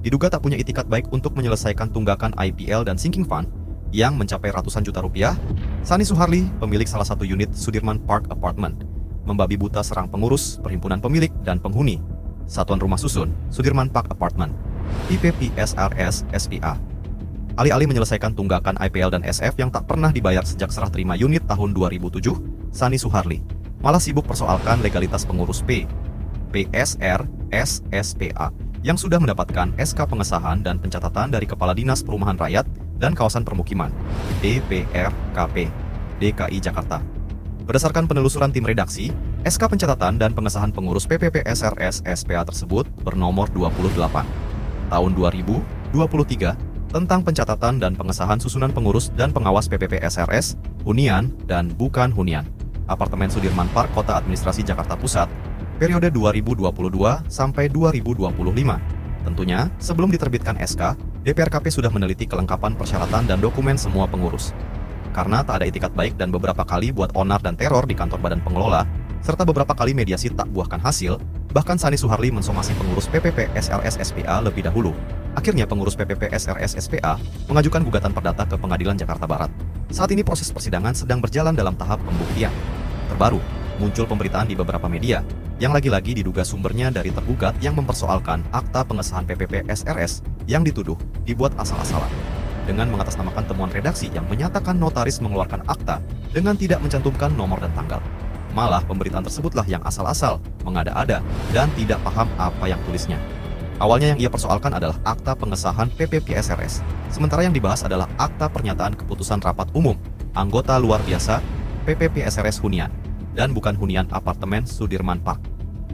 diduga tak punya itikat baik untuk menyelesaikan tunggakan IPL dan sinking fund yang mencapai ratusan juta rupiah, Sani Suharli, pemilik salah satu unit Sudirman Park Apartment, membabi buta serang pengurus, perhimpunan pemilik, dan penghuni Satuan Rumah Susun Sudirman Park Apartment, IPPSRS SPA. Alih-alih menyelesaikan tunggakan IPL dan SF yang tak pernah dibayar sejak serah terima unit tahun 2007, Sani Suharli malah sibuk persoalkan legalitas pengurus PSR SSPA yang sudah mendapatkan SK pengesahan dan pencatatan dari Kepala Dinas Perumahan Rakyat dan Kawasan Permukiman DPRKP DKI Jakarta. Berdasarkan penelusuran tim redaksi, SK pencatatan dan pengesahan pengurus PPPSRS SPA tersebut bernomor 28 tahun 2023 tentang pencatatan dan pengesahan susunan pengurus dan pengawas PPPSRS, hunian dan bukan hunian, Apartemen Sudirman Park Kota Administrasi Jakarta Pusat, periode 2022 sampai 2025. Tentunya, sebelum diterbitkan SK, DPRKP sudah meneliti kelengkapan persyaratan dan dokumen semua pengurus. Karena tak ada itikat baik dan beberapa kali buat onar dan teror di kantor badan pengelola, serta beberapa kali mediasi tak buahkan hasil, bahkan Sani Suharli mensomasi pengurus PPPSRS SPA lebih dahulu. Akhirnya pengurus PPPSRS SPA mengajukan gugatan perdata ke Pengadilan Jakarta Barat. Saat ini proses persidangan sedang berjalan dalam tahap pembuktian. Terbaru, muncul pemberitaan di beberapa media, yang lagi-lagi diduga sumbernya dari tergugat yang mempersoalkan akta pengesahan PPPSRS yang dituduh dibuat asal-asalan. Dengan mengatasnamakan temuan redaksi yang menyatakan notaris mengeluarkan akta dengan tidak mencantumkan nomor dan tanggal. Malah pemberitaan tersebutlah yang asal-asal, mengada-ada, dan tidak paham apa yang tulisnya. Awalnya yang ia persoalkan adalah akta pengesahan PPPSRS, sementara yang dibahas adalah akta pernyataan keputusan rapat umum anggota luar biasa PPPSRS hunian, dan bukan hunian Apartemen Sudirman Park.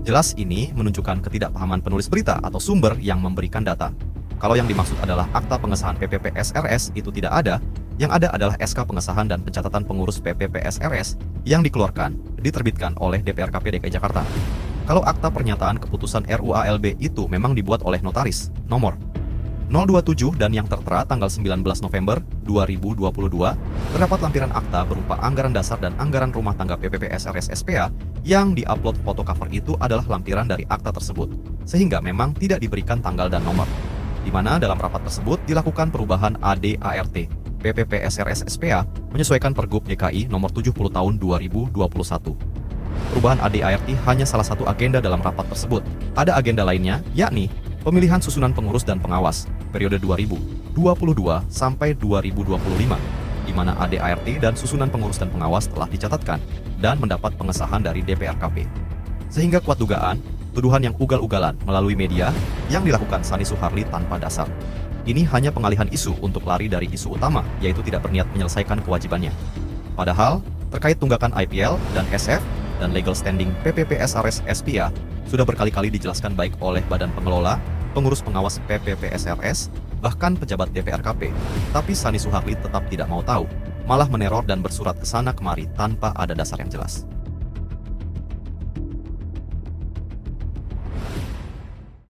Jelas ini menunjukkan ketidakpahaman penulis berita atau sumber yang memberikan data. Kalau yang dimaksud adalah akta pengesahan PPPSRS itu tidak ada, yang ada adalah SK pengesahan dan pencatatan pengurus PPPSRS yang diterbitkan oleh DPRKP DKI Jakarta. Kalau akta pernyataan keputusan RUALB itu memang dibuat oleh notaris, nomor 027 dan yang tertera tanggal 19 November 2022, terdapat lampiran akta berupa anggaran dasar dan anggaran rumah tangga PPPSRS SPA yang diupload foto cover itu adalah lampiran dari akta tersebut, sehingga memang tidak diberikan tanggal dan nomor. Di mana dalam rapat tersebut dilakukan perubahan AD/ART PPPSRS SPA menyesuaikan Pergub DKI nomor 70 tahun 2021. Perubahan AD/ART hanya salah satu agenda dalam rapat tersebut. Ada agenda lainnya, yakni pemilihan susunan pengurus dan pengawas periode 2022 sampai 2025, di mana AD/ART dan susunan pengurus dan pengawas telah dicatatkan dan mendapat pengesahan dari DPRKP. Sehingga kuat dugaan tuduhan yang ugal-ugalan melalui media yang dilakukan Sani Suharli tanpa dasar. Ini hanya pengalihan isu untuk lari dari isu utama, yaitu tidak berniat menyelesaikan kewajibannya. Padahal, terkait tunggakan IPL dan SF dan legal standing PPPSRS SPA sudah berkali-kali dijelaskan baik oleh badan pengelola, pengurus pengawas PPPSRS, bahkan pejabat DPRKP. Tapi Sani Suharli tetap tidak mau tahu, malah meneror dan bersurat ke sana kemari tanpa ada dasar yang jelas.